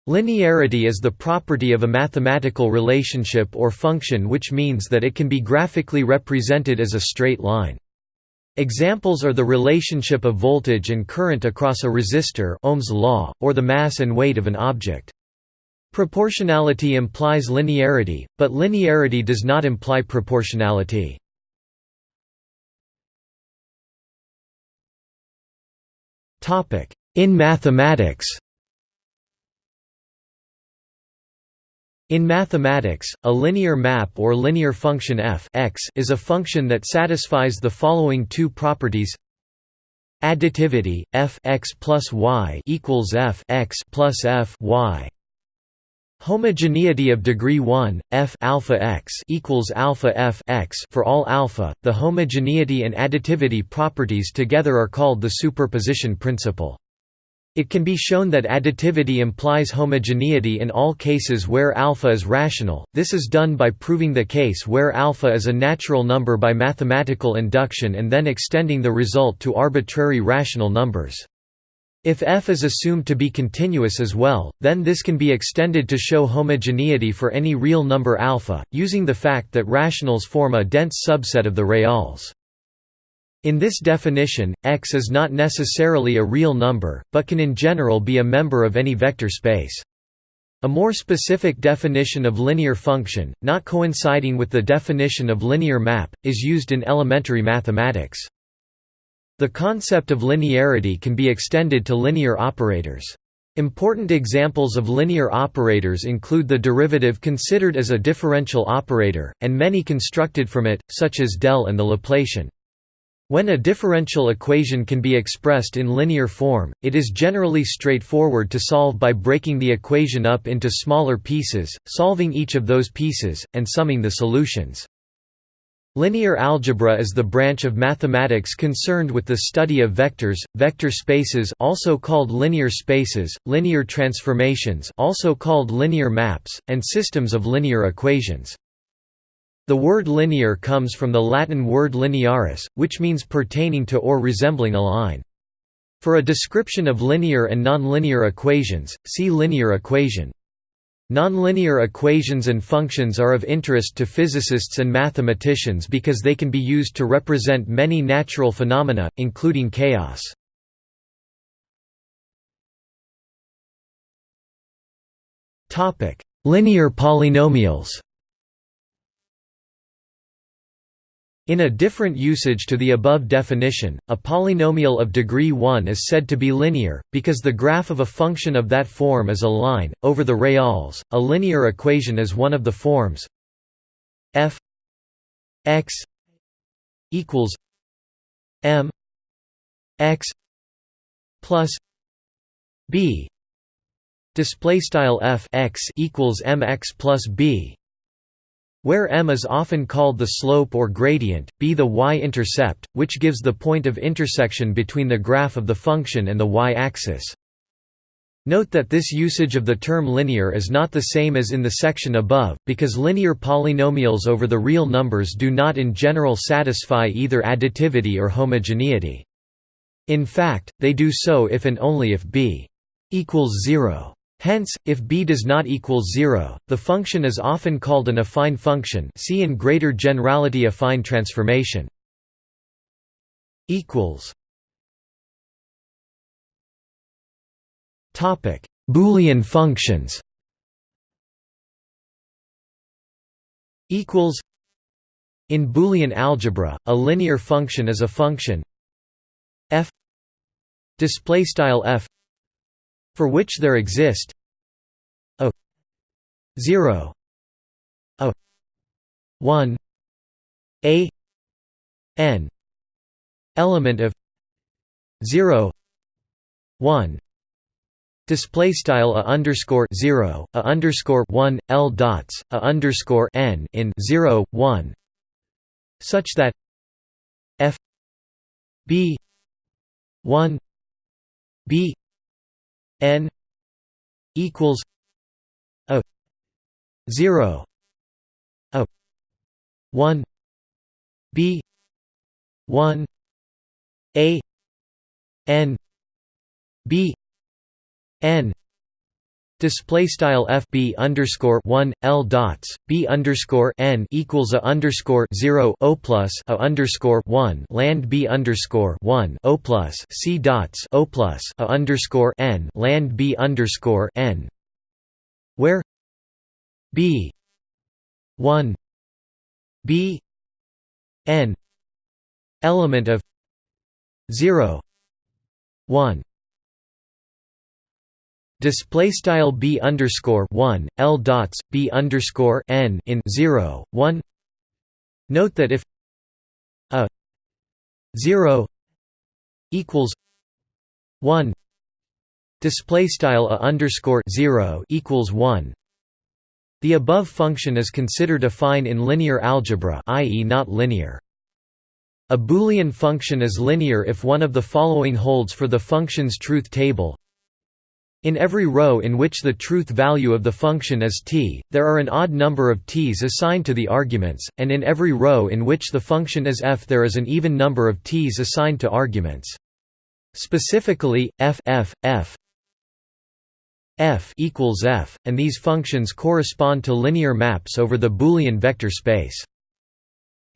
Linearity is the property of a mathematical relationship or function which means that it can be graphically represented as a straight line. Examples are the relationship of voltage and current across a resistor, Ohm's law, or the mass and weight of an object. Proportionality implies linearity, but linearity does not imply proportionality. In mathematics. In mathematics, a linear map or linear function f (x) is a function that satisfies the following two properties: additivity, f (x plus y) equals f (x plus f y). Homogeneity of degree 1, f alpha x equals alpha f x for all alpha. The homogeneity and additivity properties together are called the superposition principle. It can be shown that additivity implies homogeneity in all cases where alpha is rational. This is done by proving the case where alpha is a natural number by mathematical induction and then extending the result to arbitrary rational numbers. If f is assumed to be continuous as well, then this can be extended to show homogeneity for any real number alpha, using the fact that rationals form a dense subset of the reals. In this definition, x is not necessarily a real number, but can in general be a member of any vector space. A more specific definition of linear function, not coinciding with the definition of linear map, is used in elementary mathematics. The concept of linearity can be extended to linear operators. Important examples of linear operators include the derivative considered as a differential operator, and many constructed from it, such as del and the Laplacian. When a differential equation can be expressed in linear form, it is generally straightforward to solve by breaking the equation up into smaller pieces, solving each of those pieces, and summing the solutions. Linear algebra is the branch of mathematics concerned with the study of vectors, vector spaces also called linear spaces, linear transformations also called linear maps, and systems of linear equations. The word linear comes from the Latin word linearis, which means pertaining to or resembling a line. For a description of linear and nonlinear equations, see linear equation. Nonlinear equations and functions are of interest to physicists and mathematicians because they can be used to represent many natural phenomena, including chaos. Linear polynomials. In a different usage to the above definition, a polynomial of degree 1 is said to be linear, because the graph of a function of that form is a line, over the reals. A linear equation is one of the forms f x equals m x plus b. Display style f x equals mx plus b, where m is often called the slope or gradient, b the y-intercept, which gives the point of intersection between the graph of the function and the y-axis. Note that this usage of the term linear is not the same as in the section above, because linear polynomials over the real numbers do not in general satisfy either additivity or homogeneity. In fact, they do so if and only if b equals 0. Hence, if b does not equal 0, the function is often called an affine function. See in greater generality affine transformation. Topic: Boolean functions. Equals. In Boolean algebra, a linear function is a function f display style f for which there exist a 0 a 1 a n element of 0 1 display style a underscore 0 a underscore 1 l dots a underscore n in 0 1 such that f b 1 b n equals a 0 a 1 b 1 a n b n Display style f b underscore 1 l dots b underscore n equals a underscore 0 o plus a underscore 1 land b underscore 1 o plus c dots o plus a underscore n land b underscore n, where b 1 b n element of 0 1. Display style b underscore 1 l dots b underscore n in 0 1. Note that if a 0 equals 1, display style a underscore 0 equals 1, the above function is considered affine in linear algebra, i.e., not linear. A Boolean function is linear if one of the following holds for the function's truth table. In every row in which the truth value of the function is t, there are an odd number of t's assigned to the arguments, and in every row in which the function is f there is an even number of t's assigned to arguments. Specifically, f equals f, and these functions correspond to linear maps over the Boolean vector space.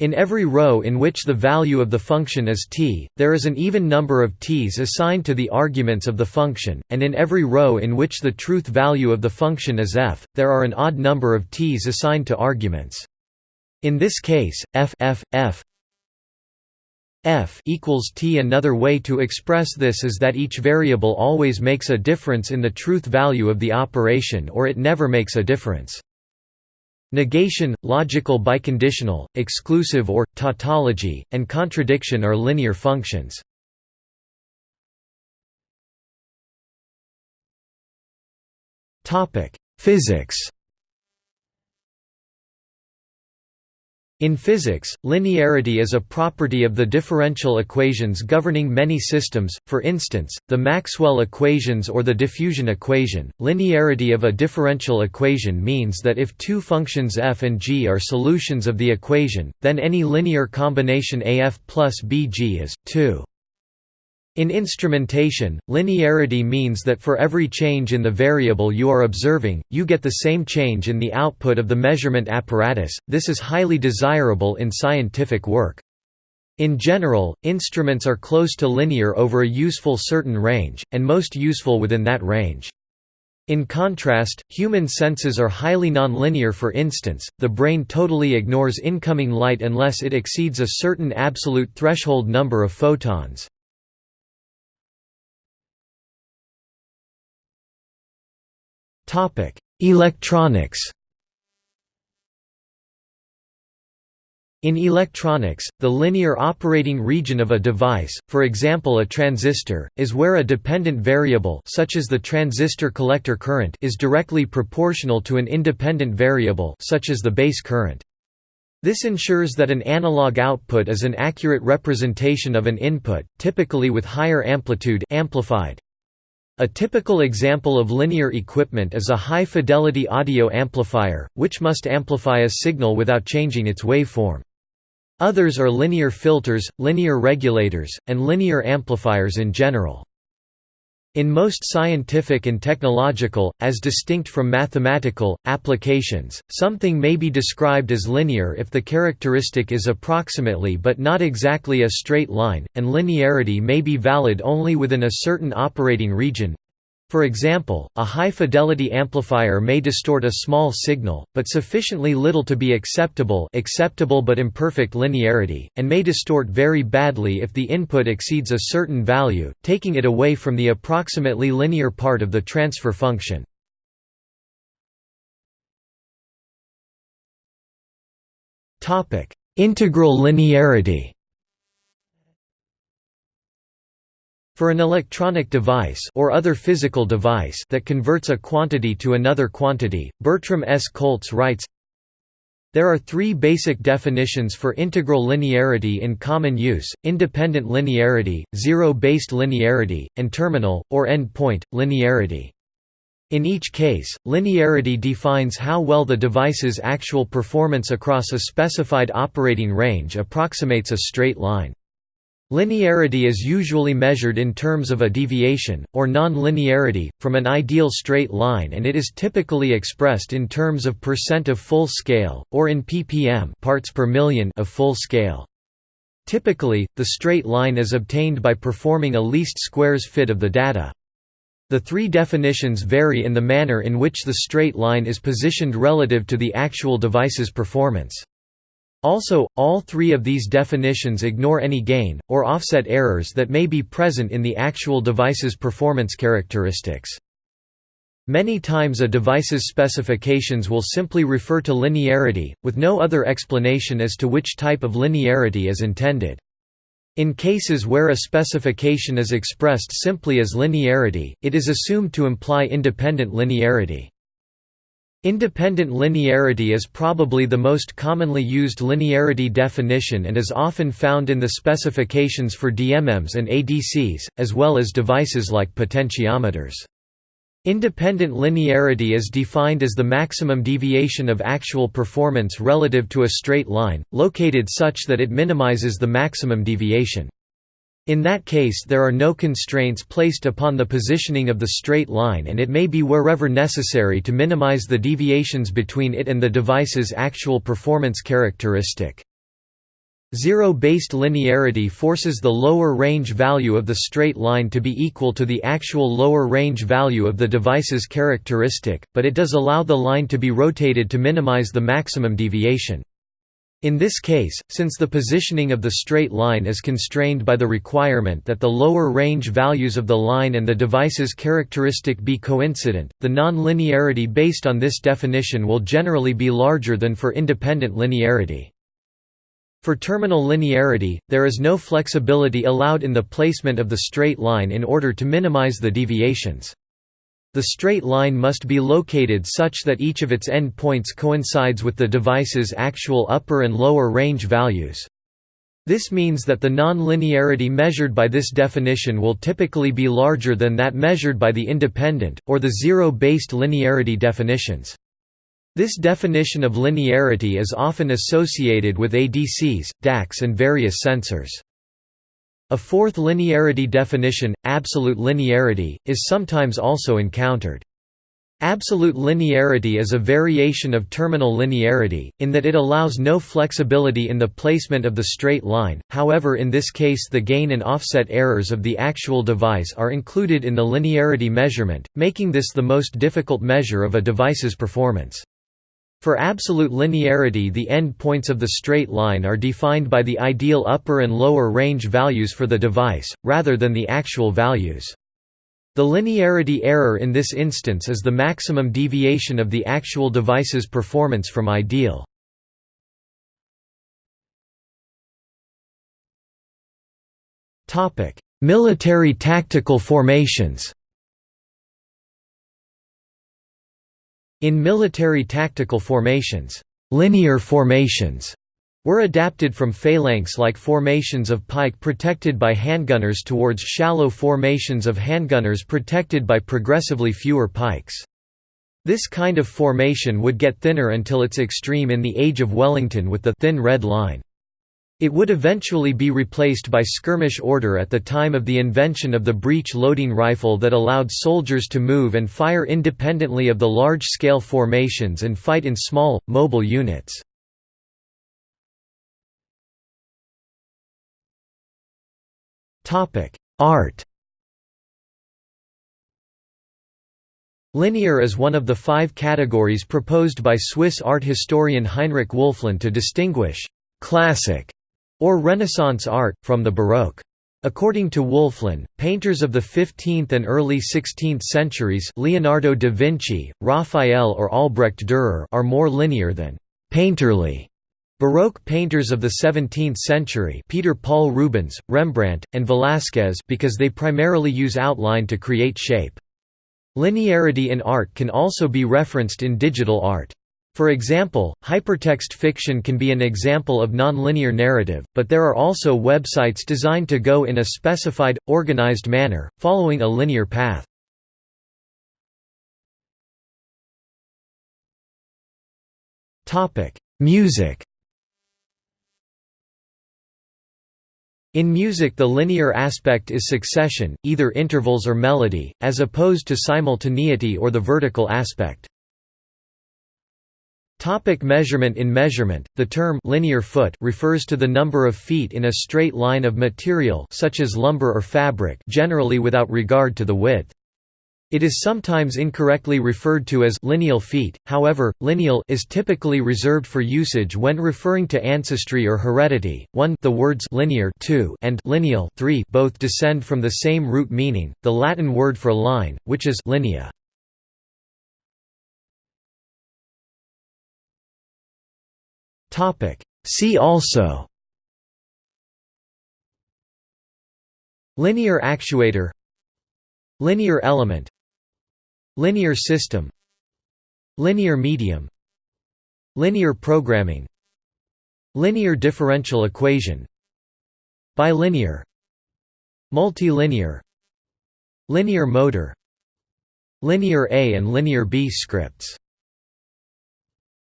In every row in which the value of the function is t, there is an even number of t's assigned to the arguments of the function, and in every row in which the truth value of the function is f, there are an odd number of t's assigned to arguments. In this case, f equals t. Another way to express this is that each variable always makes a difference in the truth value of the operation, or it never makes a difference. Negation, logical biconditional, exclusive or, tautology, and contradiction are linear functions. Physics. In physics, linearity is a property of the differential equations governing many systems, for instance, the Maxwell equations or the diffusion equation. Linearity of a differential equation means that if two functions f and g are solutions of the equation, then any linear combination af plus bg is 2. In instrumentation, linearity means that for every change in the variable you are observing, you get the same change in the output of the measurement apparatus. This is highly desirable in scientific work. In general, instruments are close to linear over a useful certain range, and most useful within that range. In contrast, human senses are highly nonlinear. For instance, the brain totally ignores incoming light unless it exceeds a certain absolute threshold number of photons. Electronics. In electronics, the linear operating region of a device, for example a transistor, is where a dependent variable such as the transistor collector current is directly proportional to an independent variable such as the base current. This ensures that an analog output is an accurate representation of an input, typically with higher amplitude amplified. A typical example of linear equipment is a high-fidelity audio amplifier, which must amplify a signal without changing its waveform. Others are linear filters, linear regulators, and linear amplifiers in general. In most scientific and technological, as distinct from mathematical, applications, something may be described as linear if the characteristic is approximately but not exactly a straight line, and linearity may be valid only within a certain operating region. For example, a high-fidelity amplifier may distort a small signal, but sufficiently little to be acceptable but imperfect linearity, and may distort very badly if the input exceeds a certain value, taking it away from the approximately linear part of the transfer function. Integral linearity. For an electronic device or other physical device that converts a quantity to another quantity, Bertram S. Koltz writes, there are three basic definitions for integral linearity in common use: independent linearity, zero-based linearity, and terminal, or endpoint, linearity. In each case, linearity defines how well the device's actual performance across a specified operating range approximates a straight line. Linearity is usually measured in terms of a deviation, or non-linearity, from an ideal straight line, and it is typically expressed in terms of percent of full scale, or in ppm parts per million of full scale. Typically, the straight line is obtained by performing a least squares fit of the data. The three definitions vary in the manner in which the straight line is positioned relative to the actual device's performance. Also, all three of these definitions ignore any gain, or offset errors that may be present in the actual device's performance characteristics. Many times a device's specifications will simply refer to linearity, with no other explanation as to which type of linearity is intended. In cases where a specification is expressed simply as linearity, it is assumed to imply independent linearity. Independent linearity is probably the most commonly used linearity definition and is often found in the specifications for DMMs and ADCs, as well as devices like potentiometers. Independent linearity is defined as the maximum deviation of actual performance relative to a straight line, located such that it minimizes the maximum deviation. In that case, there are no constraints placed upon the positioning of the straight line, and it may be wherever necessary to minimize the deviations between it and the device's actual performance characteristic. Zero-based linearity forces the lower range value of the straight line to be equal to the actual lower range value of the device's characteristic, but it does allow the line to be rotated to minimize the maximum deviation. In this case, since the positioning of the straight line is constrained by the requirement that the lower range values of the line and the device's characteristic be coincident, the non-linearity based on this definition will generally be larger than for independent linearity. For terminal linearity, there is no flexibility allowed in the placement of the straight line in order to minimize the deviations. The straight line must be located such that each of its endpoints coincides with the device's actual upper and lower range values. This means that the non-linearity measured by this definition will typically be larger than that measured by the independent, or the zero-based linearity definitions. This definition of linearity is often associated with ADCs, DACs and various sensors. A fourth linearity definition, absolute linearity, is sometimes also encountered. Absolute linearity is a variation of terminal linearity, in that it allows no flexibility in the placement of the straight line, however in this case the gain and offset errors of the actual device are included in the linearity measurement, making this the most difficult measure of a device's performance. For absolute linearity, the endpoints of the straight line are defined by the ideal upper and lower range values for the device, rather than the actual values. The linearity error in this instance is the maximum deviation of the actual device's performance from ideal. Military tactical formations. In military tactical formations, linear formations were adapted from phalanx-like formations of pike protected by handgunners towards shallow formations of handgunners protected by progressively fewer pikes. This kind of formation would get thinner until its extreme in the Age of Wellington with the thin red line. It would eventually be replaced by skirmish order at the time of the invention of the breech-loading rifle that allowed soldiers to move and fire independently of the large-scale formations and fight in small, mobile units. Art. Linear is one of the 5 categories proposed by Swiss art historian Heinrich Wölfflin to distinguish «classic» or Renaissance art, from the Baroque. According to Wölfflin, painters of the 15th and early 16th centuries Leonardo da Vinci, Raphael or Albrecht Dürer are more linear than «painterly». Baroque painters of the 17th century Peter Paul Rubens, Rembrandt, and Velázquez because they primarily use outline to create shape. Linearity in art can also be referenced in digital art. For example, hypertext fiction can be an example of nonlinear narrative, but there are also websites designed to go in a specified, organized manner, following a linear path. Music. In music the linear aspect is succession, either intervals or melody, as opposed to simultaneity or the vertical aspect. Measurement. In measurement, the term linear foot refers to the number of feet in a straight line of material such as lumber or fabric, generally without regard to the width. It is sometimes incorrectly referred to as lineal feet, however, lineal is typically reserved for usage when referring to ancestry or heredity. The words linear and lineal both descend from the same root meaning, the Latin word for line, which is linea. See also: linear actuator, linear element, linear system, linear medium, linear programming, linear differential equation, bilinear, multilinear, linear motor, linear A and linear B scripts.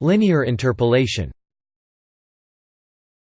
Linear interpolation.